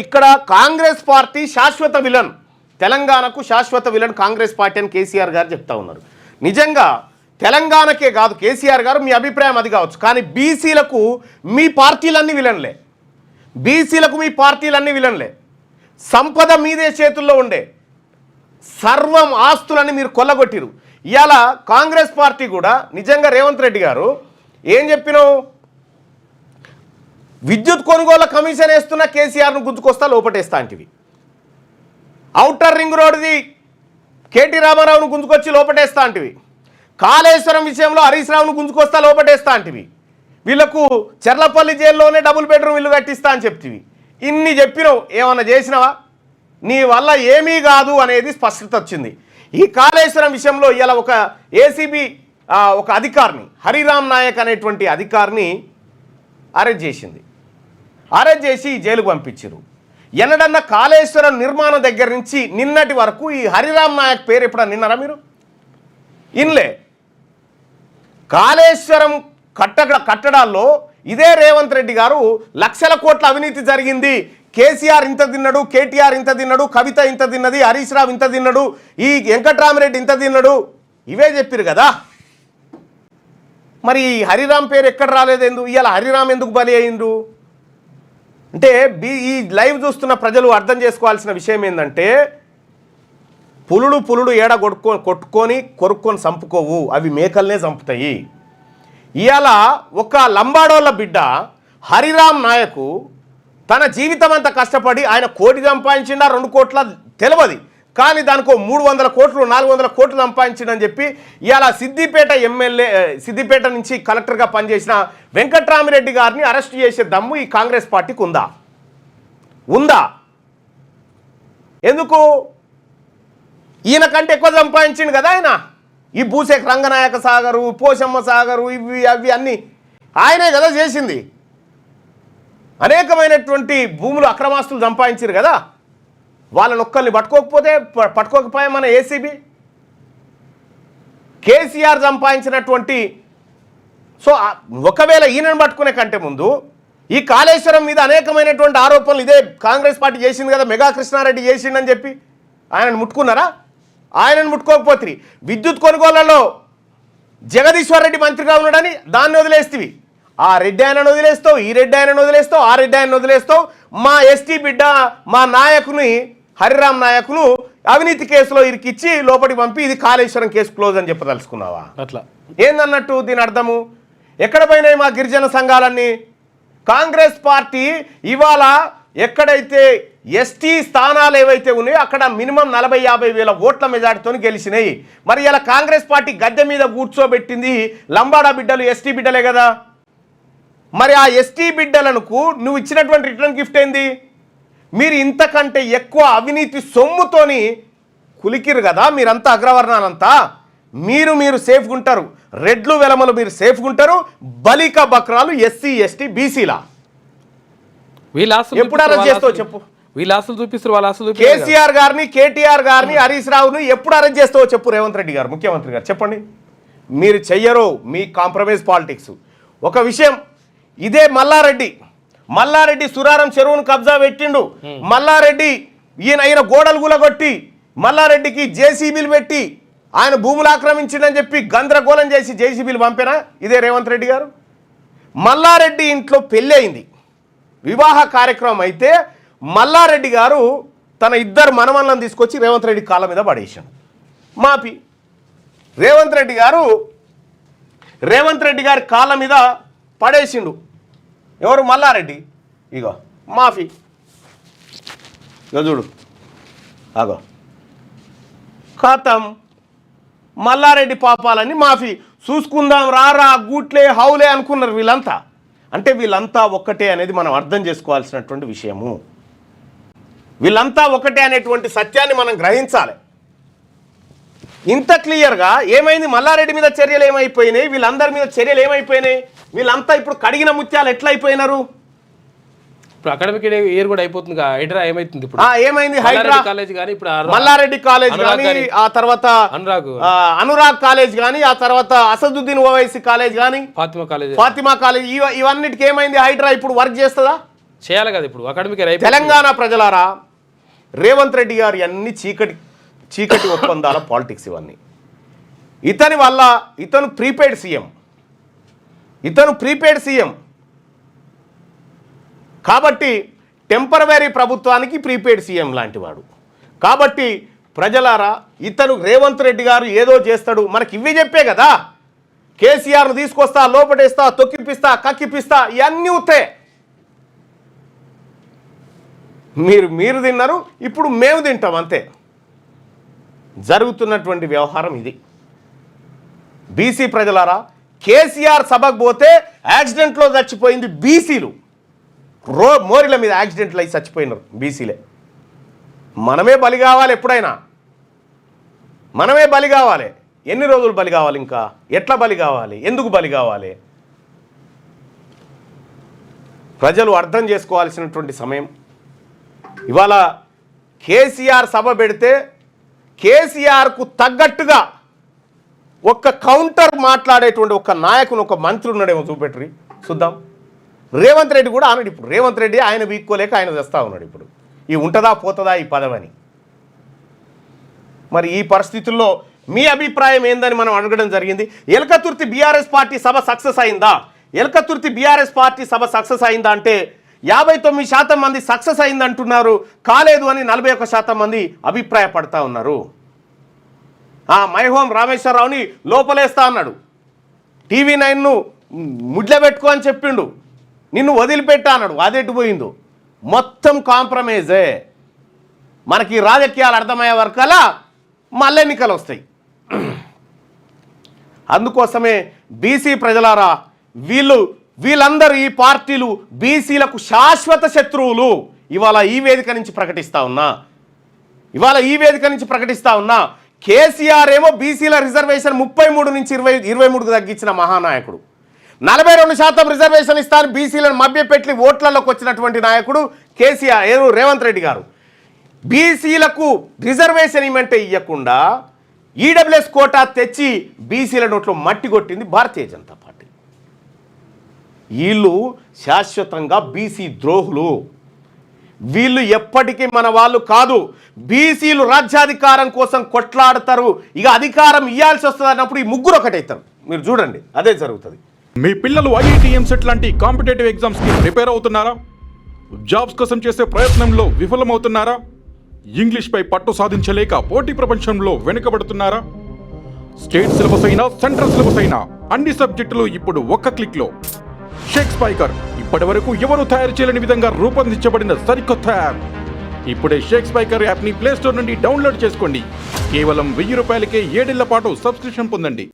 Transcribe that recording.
ఇక్కడ కాంగ్రెస్ పార్టీ శాశ్వత విలన్, తెలంగాణకు శాశ్వత విలన్ కాంగ్రెస్ పార్టీ అని కేసీఆర్ గారు చెప్తా ఉన్నారు. నిజంగా తెలంగాణకే కాదు కేసీఆర్ గారు, మీ అభిప్రాయం అది కావచ్చు, కానీ బీసీలకు మీ పార్టీలన్నీ విలన్లే, బీసీలకు మీ పార్టీలన్నీ విలన్లే. సంపద మీదే చేతుల్లో ఉండే, సర్వం ఆస్తులని మీరు కొల్లగొట్టిరు. ఇవాళ కాంగ్రెస్ పార్టీ కూడా నిజంగా రేవంత్ రెడ్డి గారు ఏం చెప్పినావు, విద్యుత్ కొనుగోలు కమిషన్ వేస్తున్న కేసీఆర్ను గుంజుకొస్తా లోపటేస్తా అంటివి, ఔటర్ రింగ్ రోడ్డుది కేటీ రామారావును గుంజుకొచ్చి లోపటేస్తా అంటివి, కాళేశ్వరం విషయంలో హరీష్ రావును గుంజుకొస్తా లోపటేస్తా అంటివి, వీళ్లకు చెర్లపల్లి జైల్లోనే డబుల్ బెడ్రూమ్ ఇల్లు కట్టిస్తా అని చెప్తివి. ఇన్ని చెప్పినావు, ఏమన్నా చేసినావా? నీ వల్ల ఏమీ కాదు అనేది స్పష్టత వచ్చింది. ఈ కాళేశ్వరం విషయంలో ఇలా ఒక ఏసీబీ ఒక అధికారిని, హరిరామ్ నాయక్ అనేటువంటి అధికారిని అరెస్ట్ చేసింది. అరెస్ట్ చేసి జైలుకు పంపించారు. ఎన్నడన్నా కాళేశ్వరం నిర్మాణం దగ్గర నుంచి నిన్నటి వరకు ఈ హరిరామ్ నాయక్ పేరు ఎప్పుడన్నా విన్నారా మీరు? ఇన్లే. కాళేశ్వరం కట్టడాల్లో ఇదే రేవంత్ రెడ్డి గారు లక్షల కోట్ల అవినీతి జరిగింది, కేసీఆర్ ఇంత తిన్నాడు, కేటీఆర్ ఇంత తిన్నాడు, కవిత ఇంత తిన్నది, హరీష్ రావు ఇంత తిన్నాడు, ఈ వెంకట్రామరెడ్డి ఇంత తిన్నాడు, ఇవే చెప్పారు కదా. మరి హరిరామ్ పేరు ఎక్కడ రాలేదు? ఎందుకు ఇవాళ హరిరామ్ ఎందుకు బలి అయిండు అంటే ఈ లైవ్ చూస్తున్న ప్రజలు అర్థం చేసుకోవాల్సిన విషయం ఏంటంటే, పులుడు ఏడ కొట్టుకొని కొరుక్కొని చంపుకోవు, అవి మేకల్నే చంపుతాయి. ఇవాళ ఒక లంబాడోళ్ళ బిడ్డ హరిరామ్ నాయకు తన జీవితం అంతా కష్టపడి ఆయన 1 కోటి సంపాదించిండా 2 కోట్ల తెలియదు, కానీ దానికో 300 కోట్లు 400 కోట్లు సంపాదించిండని చెప్పి ఇవాళ సిద్దిపేట ఎమ్మెల్యే, సిద్దిపేట నుంచి కలెక్టర్గా పనిచేసిన వెంకట్రామిరెడ్డి గారిని అరెస్ట్ చేసే దమ్ము ఈ కాంగ్రెస్ పార్టీకి ఉందా? ఎందుకు? ఈయన కంటే ఎక్కువ సంపాదించిండు కదా ఆయన. ఈ భూసేఖ్ రంగనాయక సాగరు, పోషమ్మ సాగరు, ఇవి అవి అన్నీ ఆయనే కదా చేసింది. అనేకమైనటువంటి భూములు అక్రమాస్తులు సంపాదించారు కదా. వాళ్ళని ఒక్కరిని పట్టుకోకపోయా మన ఏసీబీ. కేసీఆర్ సంపాదించినటువంటి, సో ఒకవేళ ఈయనను పట్టుకునే కంటే ముందు ఈ కాళేశ్వరం మీద అనేకమైనటువంటి ఆరోపణలు ఇదే కాంగ్రెస్ పార్టీ చేసింది కదా, మెగా కృష్ణారెడ్డి చేసిండని చెప్పి ఆయనను ముట్టుకున్నారా? ఆయనను ముట్టుకోకపోతే విద్యుత్ కొనుగోళ్లలో జగదీశ్వర్ రెడ్డి మంత్రిగా ఉన్నాడని దాన్ని వదిలేస్తేవి, ఆ రెడ్డి ఆయనను వదిలేస్తావు, ఈ రెడ్డి ఆయనను వదిలేస్తావు, ఆ రెడ్డి ఆయనను వదిలేస్తావు, మా ఎస్టీ బిడ్డ మా నాయకుని హరిరామ్ నాయకును అవినీతి కేసులో ఇరికిచ్చి లోపలికి పంపి ఇది కాళేశ్వరం కేసు క్లోజ్ అని చెప్పదలుచుకున్నావా? అట్లా ఏందన్నట్టు దీని అర్థము? ఎక్కడ పోయినాయి మా గిరిజన సంఘాలన్నీ? కాంగ్రెస్ పార్టీ ఇవాళ ఎక్కడైతే ఎస్టీ స్థానాలు ఏవైతే ఉన్నాయో అక్కడ మినిమం 40-50 వేల ఓట్ల మెజార్టీతో గెలిచినాయి. మరి ఇలా కాంగ్రెస్ పార్టీ గద్దె మీద కూర్చోబెట్టింది లంబాడా బిడ్డలు, ఎస్టీ బిడ్డలే కదా. మరి ఆ ఎస్టీ బిడ్డలకు నువ్వు ఇచ్చినటువంటి రిటర్న్ గిఫ్ట్ ఏంది? మీరు ఇంతకంటే ఎక్కువ అవినీతి సొమ్ముతోని కులికిరు కదా మీరంతా, అగ్రవర్ణాలంతా. మీరు సేఫ్గా ఉంటారు, రెడ్లు వెలమలు మీరు సేఫ్గా ఉంటారు, బలిక బక్రాలు ఎస్సీ ఎస్టీ బీసీలా ఎప్పుడు అరెస్ట్ చేస్తావు చెప్పు? వీళ్ళ ఆస్తులు చూపిస్తారు, వాళ్ళ ఆస్తులు. కేసీఆర్ గారిని, కేటీఆర్ గారిని, హరీష్ రావుని ఎప్పుడు అరెస్ట్ చేస్తావో చెప్పు రేవంత్ రెడ్డి గారు, ముఖ్యమంత్రి గారు చెప్పండి. మీరు చెయ్యరు, మీ కాంప్రమైజ్ పాలిటిక్స్. ఒక విషయం, ఇదే మల్లారెడ్డి సురారం చెరువును కబ్జా పెట్టిండు. మల్లారెడ్డి ఈయన గోడలు గులగొట్టి మల్లారెడ్డికి జేసీబీలు పెట్టి ఆయన భూములు ఆక్రమించిండని చెప్పి గందరగోళం చేసి జేసీబీలు పంపినా ఇదే రేవంత్ రెడ్డి గారు. మల్లారెడ్డి ఇంట్లో పెళ్ళి అయింది, వివాహ కార్యక్రమం అయితే మల్లారెడ్డి గారు తన 2 మనవళ్ళను తీసుకొచ్చి రేవంత్ రెడ్డి కాళ్ళ మీద పడేసాడు. మాపి రేవంత్ రెడ్డి గారి కాళ్ళ మీద పడేసిండు. ఎవరు? మల్లారెడ్డి. ఇగో మాఫీ, ఇగో చూడు, అగో ఖాతం. మల్లారెడ్డి పాపాలన్నీ మాఫీ. చూసుకుందాం రారా గూట్లే హౌలే అనుకున్నారు వీళ్ళంతా. అంటే వీళ్ళంతా ఒక్కటే అనేది మనం అర్థం చేసుకోవాల్సినటువంటి విషయము. వీళ్ళంతా ఒకటే అనేటువంటి సత్యాన్ని మనం గ్రహించాలి. ఇంత క్లియర్గా ఏమైంది? మల్లారెడ్డి మీద చర్యలు ఏమైపోయినాయి, వీళ్ళందరి మీద చర్యలు ఏమైపోయినాయి? వీళ్ళంతా ఇప్పుడు కడిగిన ముత్యాలు ఎట్లా అయిపోయినారు? ఇప్పుడు అకాడమిక్ ఇయర్ కూడా అయిపోతుంది. హైడ్రా ఏమైతుంది ఇప్పుడు? ఏమైంది? హైడ్రా కాలేజ్ కానీ, ఇప్పుడు మల్లారెడ్డి కాలేజ్ కానీ, ఆ తర్వాత అనురాగ్ కాలేజ్ కానీ, ఆ తర్వాత అసదుద్దీన్ ఓవైసీ కాలేజ్ కానీ, ఫాతిమా కాలేజ్, ఇవన్నిటికి ఏమైంది? హైడ్రా ఇప్పుడు వర్క్ చేస్తుందా? చేయాలి కదా ఇప్పుడు అకాడమిక్ ఇయర్ అయిపోతుంది. తెలంగాణ ప్రజలారా, రేవంత్ రెడ్డి గారు అన్ని చీకటి ఒప్పందాల పాలిటిక్స్ ఇవన్నీ. ఇతని వల్ల ఇతను ప్రీపెయిడ్ సీఎం కాబట్టి టెంపరవరీ ప్రభుత్వానికి ప్రీపెయిడ్ సీఎం లాంటివాడు. కాబట్టి ప్రజలారా, ఇతను రేవంత్ రెడ్డి గారు ఏదో చేస్తాడు మనకి ఇవే చెప్పే కదా. కేసీఆర్ను తీసుకొస్తా, లోపటేస్తా, తొక్కిపిస్తా, కక్కిపిస్తా, ఇవన్నీ ఉత్తే. మీరు తిన్నారు, ఇప్పుడు మేము తింటాం, అంతే. జరుగుతున్నటువంటి వ్యవహారం ఇది. బీసీ ప్రజలారా, కేసీఆర్ సభకు పోతే యాక్సిడెంట్లో చచ్చిపోయింది బీసీలు. మోరిల మీద యాక్సిడెంట్లు అయి చచ్చిపోయినారు బీసీలే. మనమే బలి కావాలి, ఎప్పుడైనా మనమే బలి కావాలి. ఎన్ని రోజులు బలి కావాలి, ఇంకా ఎట్లా బలి కావాలి, ఎందుకు బలి కావాలి? ప్రజలు అర్థం చేసుకోవాల్సినటువంటి సమయం. ఇవాళ కేసీఆర్ సభ పెడితే కేసీఆర్కు తగ్గట్టుగా ఒక్క కౌంటర్ మాట్లాడేటువంటి ఒక నాయకుని, ఒక మంత్రి ఉన్నాడేమో చూపెట్టరి చూద్దాం. రేవంత్ రెడ్డి కూడా అన్నాడు. ఇప్పుడు రేవంత్ రెడ్డి ఆయన వీక్కోలేక ఆయన చేస్తా ఉన్నాడు. ఇప్పుడు ఈ ఉంటుందా పోతుందా ఈ పదవని. మరి ఈ పరిస్థితుల్లో మీ అభిప్రాయం ఏందని మనం అడగడం జరిగింది. ఎలకతుర్తి బీఆర్ఎస్ పార్టీ సభ సక్సెస్ అయిందా? ఎలకతుర్తి బీఆర్ఎస్ పార్టీ సభ సక్సెస్ అయిందా అంటే 59% మంది సక్సెస్ అయిందంటున్నారు, కాలేదు అని 41% మంది అభిప్రాయపడతా ఉన్నారు. మైహోం రామేశ్వరరావుని లోపలేస్తా అన్నాడు. TV9ను ముడ్ల పెట్టుకో అని చెప్పిండు, నిన్ను వదిలిపెట్టా అన్నాడు. అదెటు పోయిందో మొత్తం కాంప్రమైజే. మనకి రాజకీయాలు అర్థమయ్యే వరకలా మళ్ళీ ఎన్నికలు వస్తాయి. అందుకోసమే బీసీ ప్రజలారా, వీళ్ళందరూ ఈ పార్టీలు బీసీలకు శాశ్వత శత్రువులు. ఇవాళ ఈ వేదిక నుంచి ప్రకటిస్తా ఉన్నా. కేసీఆర్ ఏమో బీసీల రిజర్వేషన్ 33 నుంచి 23కు తగ్గించిన మహానాయకుడు. 42% రిజర్వేషన్ ఇస్తాను బీసీలను మభ్యపెట్టి ఓట్లలోకి వచ్చినటువంటి నాయకుడు కేసీఆర్, రేవంత్ రెడ్డి గారు. బీసీలకు రిజర్వేషన్ ఇవ్వమంటే ఇవ్వకుండా ఈడబ్ల్యూఎస్ కోటా తెచ్చి బీసీల నోట్లో మట్టి కొట్టింది భారతీయ జనతా పార్టీ. వీళ్ళు శాశ్వతంగా బీసీ ద్రోహులు. వీళ్ళు ఎప్పటికీ మన వాళ్ళు కాదు. బీసీలు రాజ్యాధికారం కోసం కొట్లాడతారు. ఇక అధికారం ఇవ్వాల్సి వస్తుంది అన్నప్పుడు ఈ ముగ్గురు ఒకటైతారు. మీరు చూడండి, అదే జరుగుతుంది. మీ పిల్లలు ఐఐటి ఎంసెట్ లాంటి కాంపిటేటివ్ ఎగ్జామ్స్ కి ప్రిపేర్ అవుతున్నారా? జాబ్స్ కోసం చేసే ప్రయత్నంలో విఫలమవుతున్నారా? ఇంగ్లీష్ పై పట్టు సాధించలేక పోటీ ప్రపంచంలో వెనుకబడుతున్నారా? స్టేట్ సిలబస్ అయినా సెంట్రల్ సిలబస్ అయినా అన్ని సబ్జెక్టులు ఇప్పుడు ఒక్క క్లిక్ లో. షేక్ స్పైకర్ ఇప్పటి వరకు ఎవరు తయారు చేయలేని విధంగా రూపొందించబడిన సరికొత్త యాప్. ఇప్పుడే షేక్ స్పైకర్ యాప్ ని ప్లే స్టోర్ నుండి డౌన్లోడ్ చేసుకోండి. కేవలం 1000 రూపాయలకే 7 ఏళ్ల పాటు సబ్స్క్రిప్షన్ పొందండి.